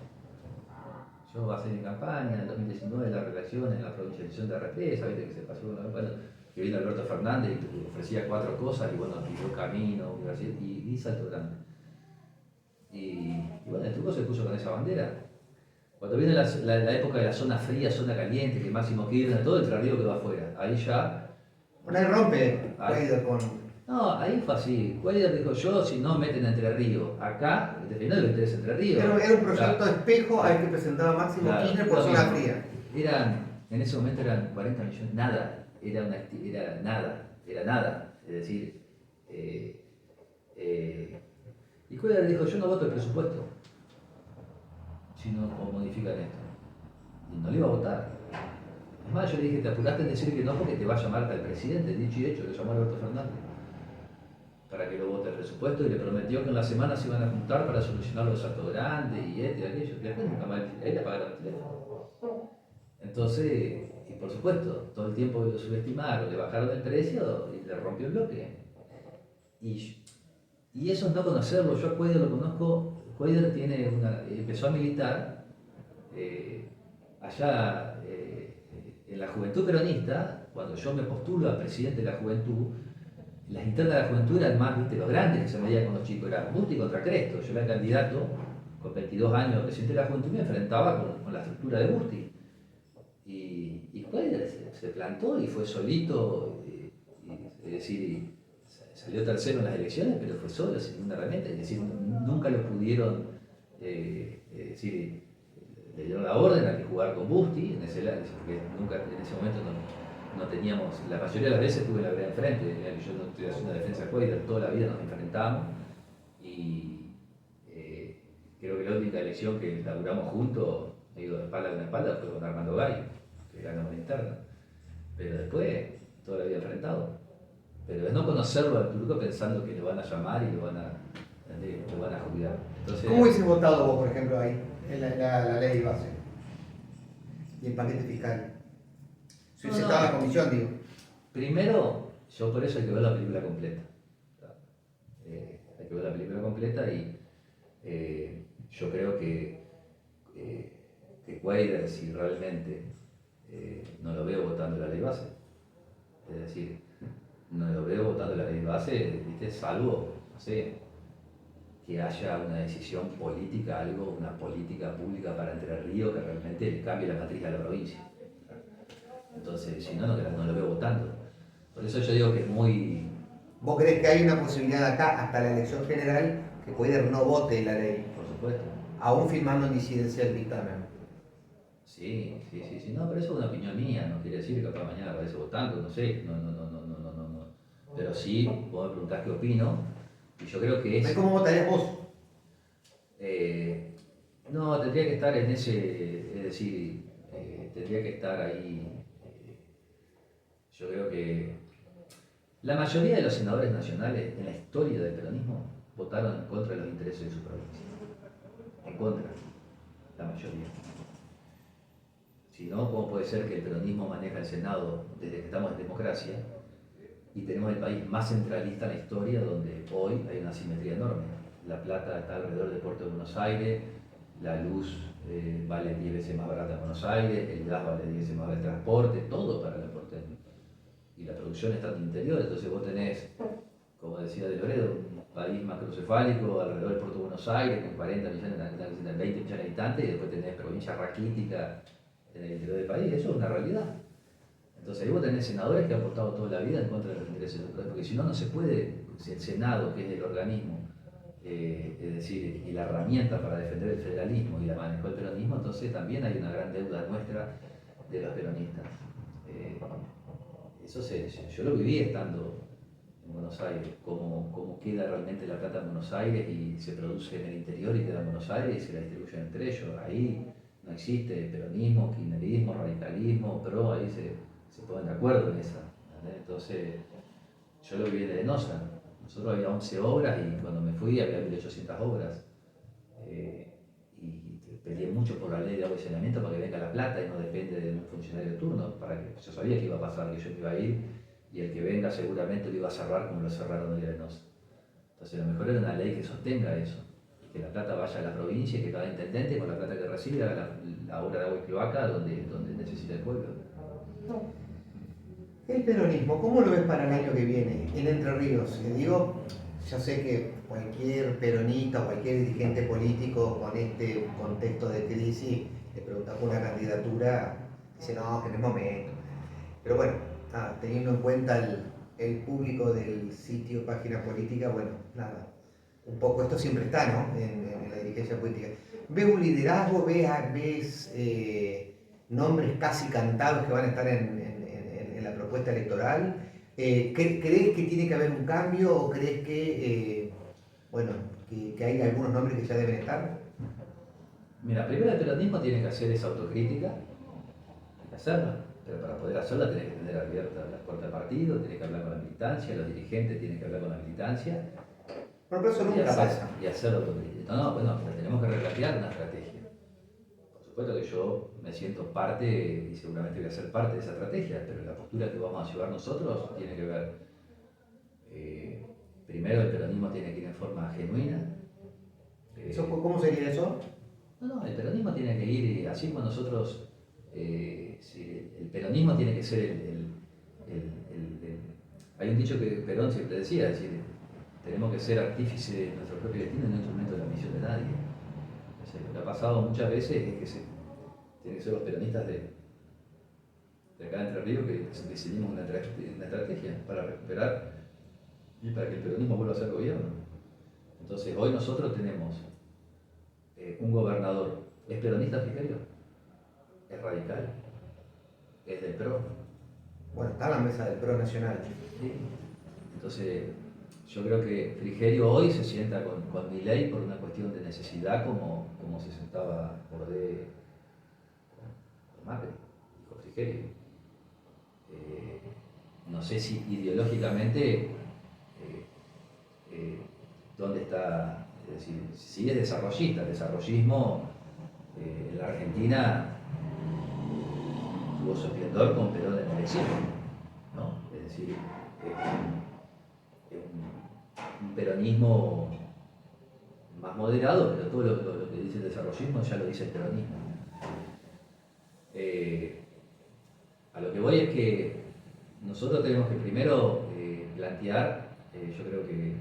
Yo voy a hacer mi campaña en el 2019 la relación en la provincialización de la represa, viste que se pasó, bueno, que vino Alberto Fernández y ofrecía 4 cosas y bueno, pidió camino, universidad y Salto Grande. Y bueno, el Turco se puso con esa bandera. Cuando viene la época de la zona fría, zona caliente, que Máximo Kirchner, todo el Entre Ríos quedó afuera. Ahí ya. Bueno, ahí rompe Cuéllar con. No, ahí fue así. Cuéllar dijo yo, si no meten Entre Ríos, acá, defendiendo el interés Entre Ríos. Pero era un proyecto de espejo al que presentaba Máximo Kirchner por zona fría. En ese momento eran 40 millones, nada. Era nada. Es decir, y Cuéllar dijo, yo no voto el presupuesto, sino o modifican esto. Y no le iba a votar. Es más, yo le dije, te apuraste en decir que no porque te va a llamar hasta el presidente, dicho y hecho, le llamó a Alberto Fernández para que lo vote el presupuesto y le prometió que en la semana se iban a juntar para solucionar los Salto Grande y y aquello. Y después nunca más le apagaron el teléfono. Entonces, y por supuesto, todo el tiempo lo subestimaron, le bajaron el precio y le rompió el bloque. Y eso es no conocerlo, yo a Cuéllar lo conozco. Cuéllar empezó a militar allá en la juventud peronista, cuando yo me postulo a presidente de la juventud, las internas de la juventud eran más, viste, los grandes que se medían con los chicos, era Busti contra Cresto, yo era candidato con 22 años presidente de la juventud y me enfrentaba con la estructura de Busti. y Cuadra se plantó y fue solito, es decir, salió tercero en las elecciones, pero fue solo, sin ninguna herramienta, es decir, nunca lo pudieron, es decir, le dieron la orden a que jugar con Busti, porque nunca en ese momento no teníamos, la mayoría de las veces tuve la verdad enfrente, yo no estoy haciendo una defensa de Cuadra, toda la vida nos enfrentamos y creo que la única elección que laburamos juntos, digo, de espalda con espalda, fue con Armando Gallo, que ganamos la interna. Pero después, toda la vida enfrentado. Pero es no conocerlo al turco pensando que lo van a llamar y lo van a jubilar. Entonces, ¿cómo hubieses votado vos, por ejemplo, ahí, en la ley base y el paquete fiscal? Si hubiese estado en la comisión, digo. primero, yo por eso hay que ver la película completa. Hay que ver la película completa y yo creo que Cuadra, si realmente no lo veo votando la ley base, es decir, no lo veo votando la ley base, ¿viste? Salvo, no sé, que haya una decisión política, una política pública para Entre Ríos que realmente le cambie la matriz a la provincia. Entonces, si no, no lo veo votando. Por eso yo digo que es muy... ¿Vos creés que hay una posibilidad acá, hasta la elección general, que Cuadra no vote la ley, Por supuesto. aún firmando en disidencia el dictamen? Sí, no, pero eso es una opinión mía, no quiere decir que capaz mañana aparece votando, no sé, no. Pero sí, vos me preguntás qué opino, y yo creo que es... ¿Cómo votarías vos? No, tendría que estar en ese, es decir, tendría que estar ahí. Yo creo que la mayoría de los senadores nacionales en la historia del peronismo votaron en contra de los intereses de su provincia. En contra, la mayoría. Si no, ¿cómo puede ser que el peronismo maneja el Senado desde que estamos en democracia y tenemos el país más centralista en la historia donde hoy hay una asimetría enorme? La plata está alrededor del puerto de Buenos Aires, la luz vale 10 veces más barata en Buenos Aires, el gas vale 10 veces más barato el transporte, todo para el porteño. Y la producción está en el interior, entonces vos tenés, como decía De Loredo, un país macrocefálico alrededor del puerto de Buenos Aires, con 40 millones, 20 millones de habitantes, y después tenés provincia raquítica en el interior del país, eso es una realidad. Entonces ahí vos tenés senadores que han votado toda la vida en contra de los intereses del pueblo, porque si no, no se puede, si el Senado, que es el organismo, es decir, y la herramienta para defender el federalismo y la manejó el peronismo, entonces también hay una gran deuda nuestra de los peronistas. Yo lo viví estando en Buenos Aires, cómo queda realmente la plata en Buenos Aires y se produce en el interior y queda en Buenos Aires y se la distribuyen entre ellos. Ahí no existe peronismo, kirchnerismo, radicalismo, pero ahí se ponen de acuerdo en esa. ¿Entendés? Entonces, yo lo viví en Arenosa. Nosotros había 11 obras y cuando me fui había 1800 obras. Y peleé mucho por la ley de agua y saneamiento para que venga la plata y no depende de un funcionario de turno. Para que yo sabía que iba a pasar, que yo me iba a ir y el que venga seguramente lo iba a cerrar como lo cerraron en Arenosa. Entonces, lo mejor era una ley que sostenga eso. Que la plata vaya a la provincia y que cada intendente con la plata que recibe haga la obra de agua y cloaca donde necesita el pueblo. El peronismo, ¿cómo lo ves para el año que viene en Entre Ríos? Digo, yo sé que cualquier peronista o cualquier dirigente político con este contexto de crisis le pregunta por una candidatura, dice no, que no es momento. Pero bueno, teniendo en cuenta el público del sitio Página Política, bueno, nada, un poco esto siempre está, ¿no? En la dirigencia política. ¿Ves un liderazgo? ¿Ves nombres casi cantados que van a estar en la propuesta electoral? ¿Crees que tiene que haber un cambio o crees que, que hay algunos nombres que ya deben estar? Mira, primero el peronismo tiene que hacer esa autocrítica, hay que hacerla, pero para poder hacerla tenés que tener abiertas las puertas del partido, tenés que hablar con la militancia, los dirigentes tienen que hablar con la militancia. Pero eso nunca pasa. Y hacerlo autocrítica. Bueno, pero tenemos que replantear una estrategia. Por supuesto que yo me siento parte y seguramente voy a ser parte de esa estrategia, pero la postura que vamos a llevar nosotros tiene que ver, primero el peronismo tiene que ir en forma genuina. ¿Cómo sería eso? No, el peronismo tiene que ir, así como nosotros, el peronismo tiene que ser hay un dicho que Perón siempre decía, es decir, tenemos que ser artífices de nuestro propio destino y no instrumento de la misión de nadie. Lo que ha pasado muchas veces es que tienen que ser los peronistas de de acá de Entre Ríos que decidimos una estrategia para recuperar y para que el peronismo vuelva a ser gobierno. Entonces hoy nosotros tenemos un gobernador, ¿es peronista Frigerio? ¿Es radical? ¿Es del PRO? Bueno, está en la mesa del PRO nacional. Sí. Entonces yo creo que Frigerio hoy se sienta con Milei por una cuestión de necesidad como se sentaba Bordé con Macri, dijo Frigerio. No sé si ideológicamente dónde está, es decir, si es desarrollista, el desarrollismo en la Argentina tuvo su esplendor con Perón en la elección, ¿no? Es decir, un peronismo más moderado, pero todo lo que dice el desarrollismo ya lo dice el peronismo. A lo que voy es que nosotros tenemos que primero plantear, yo creo que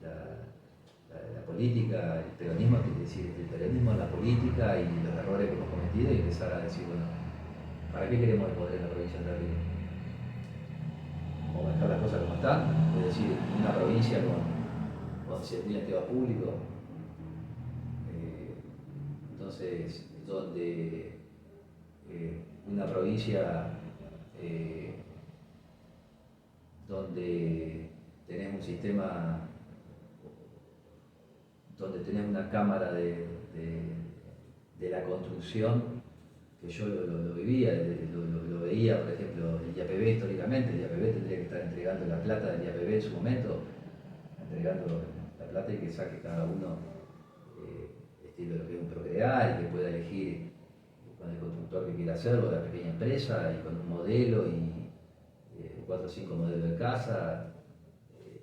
la política, el peronismo, es decir, el peronismo en la política y los errores que hemos cometido y empezar a decir, bueno, ¿para qué queremos el poder en la provincia de Entre Ríos? Vamos a dejar las cosas como están, es decir, una provincia con 100.000 empleados públicos, entonces, donde una provincia donde tenés un sistema, donde tenés una cámara de la construcción, que yo lo vivía, lo veía, por ejemplo, el IAPB históricamente. El IAPB tendría que estar entregando la plata del IAPB en su momento, entregando la plata y que saque cada uno estilo lo que es un procrear y que pueda elegir con el constructor que quiera hacerlo, la pequeña empresa, y con un modelo y 4 o 5 modelos de casa,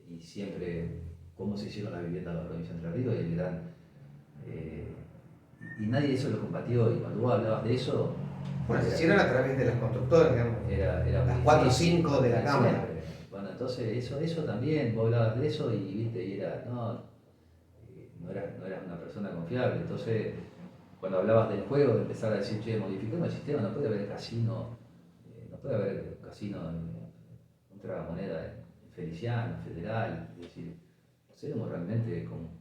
y siempre cómo se hicieron las viviendas de la provincia de Entre Ríos y el gran... y nadie eso lo combatió, y cuando vos hablabas de eso... Bueno, se hicieron a través de las constructoras, digamos. Era las 4 o 5 de la Cámara. Siempre. Bueno, entonces eso también, vos hablabas de eso y viste, y era, no eras una persona confiable. Entonces, cuando hablabas del juego, de empezar a decir, che, modificamos el sistema, no puede haber casino, no puede haber casino en tragamoneda en Feliciano, en Federal, es decir, seremos realmente como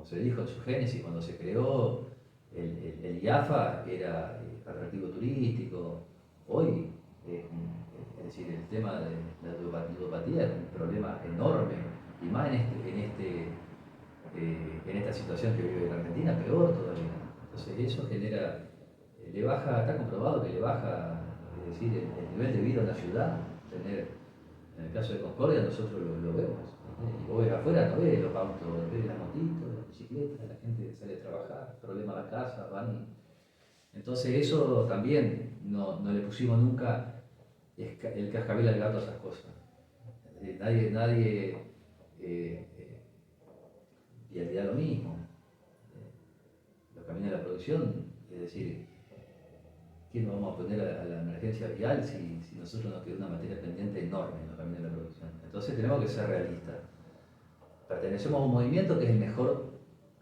se dijo en su génesis, cuando se creó el IAFA era atractivo turístico. Hoy, es decir, el tema de la ludopatía es un problema enorme, y más en esta situación que vive la Argentina, peor todavía. Entonces eso genera, está comprobado que le baja, es decir, el nivel de vida en la ciudad. En el caso de Concordia nosotros lo vemos. Y vos ves afuera, no ves los autos, ves las motitos, las bicicletas, la gente sale a trabajar, problema a la casa, van y... Entonces eso también no le pusimos nunca el cascabel al gato a esas cosas. Nadie y al día lo mismo. Los caminos de la producción, es decir, ¿qué nos vamos a poner a la emergencia vial si nosotros nos queda una materia pendiente enorme en los caminos de la producción? Entonces tenemos que ser realistas. Pertenecemos a un movimiento que es el mejor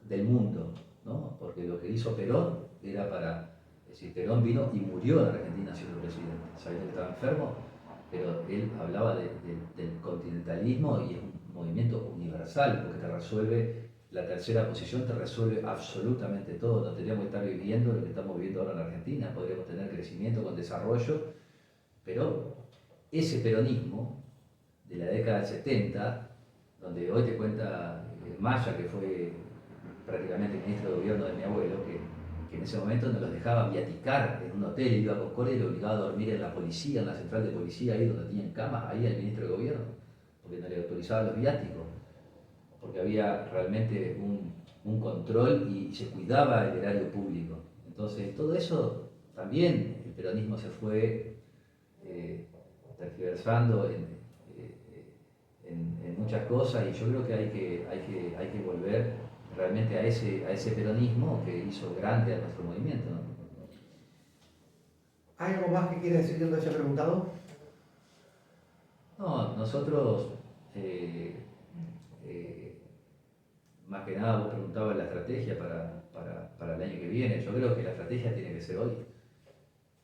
del mundo, ¿no? Porque lo que hizo Perón era es decir, Perón vino y murió en Argentina siendo presidente, sabiendo que estaba enfermo, pero él hablaba del continentalismo y es un movimiento universal, porque te resuelve, la tercera posición te resuelve absolutamente todo. No tendríamos que estar viviendo lo que estamos viviendo ahora en Argentina, podríamos tener crecimiento con desarrollo, pero ese peronismo de la década del 70, donde hoy te cuenta Maya, que fue prácticamente ministro de gobierno de mi abuelo, que en ese momento no los dejaba viaticar en un hotel, iba a Concordia y lo obligaba a dormir en la policía, en la central de policía, ahí donde tenían camas, ahí al ministro de gobierno, porque no le autorizaban los viáticos, porque había realmente un control y se cuidaba el erario público. Entonces, todo eso también el peronismo se fue tergiversando en muchas cosas, y yo creo que hay que volver realmente a ese peronismo que hizo grande a nuestro movimiento, ¿no? ¿Hay algo más que quiera decir que no haya preguntado? No, nosotros, más más que nada vos preguntabas la estrategia para el año que viene. Yo creo que la estrategia tiene que ser hoy.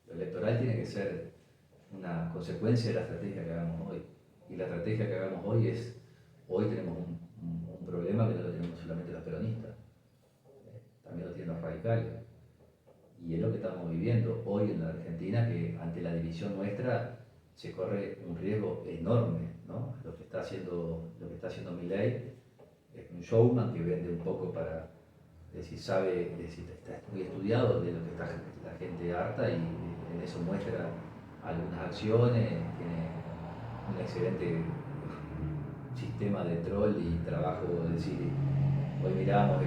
Lo electoral tiene que ser una consecuencia de la estrategia que hagamos hoy. Y la estrategia que hagamos hoy es, hoy tenemos un problema que no lo tenemos solamente los peronistas, también lo tienen los radicales. Y es lo que estamos viviendo hoy en la Argentina, que ante la división nuestra se corre un riesgo enorme, ¿no? Lo que está haciendo Milei es un showman que vende un poco para decir, sabe, decir, está muy estudiado de lo que está la gente harta y en eso muestra algunas acciones, tiene un excelente sistema de troll y trabajo, es decir, hoy miramos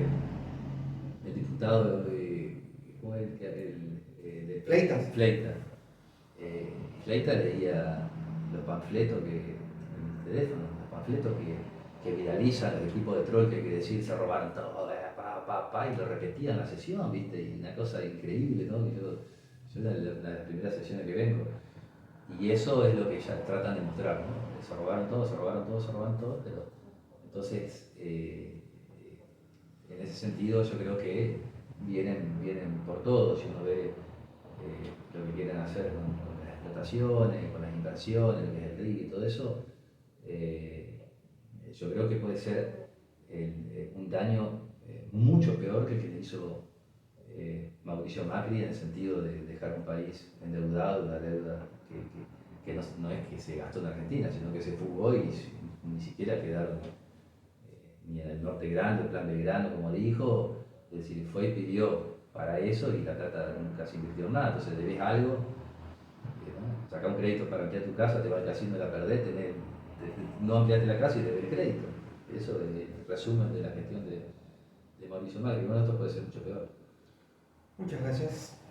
el diputado ¿cómo es? Fleitas. Fleitas leía los panfletos en el teléfono, los panfletos que viralizan los equipos de troll que hay que decir se robaron todo, y lo repetía en la sesión, ¿viste? Y una cosa increíble, ¿no? Yo era una de las primeras sesiones que vengo. Y eso es lo que ya tratan de mostrar, ¿no? Se robaron todo, se robaron todo, se robaron todo, pero entonces en ese sentido yo creo que vienen por todo. Si uno ve lo que quieren hacer con las explotaciones, con las inversiones, lo que es el RIC y todo eso, yo creo que puede ser un daño mucho peor que el que le hizo Mauricio Macri en el sentido de dejar un país endeudado, una deuda que no es que se gastó en Argentina, sino que se fugó y ni siquiera quedaron ni en el norte grande, el plan Belgrano, como dijo, es decir, fue y pidió para eso y la plata nunca se invirtió en nada, entonces debes algo, ¿no? Sacar un crédito para ampliar tu casa, te va al casino y la perdés, no ampliaste la casa y debes el crédito. Eso es el resumen de la gestión de Mauricio Macri. Bueno, esto puede ser mucho peor. Muchas gracias.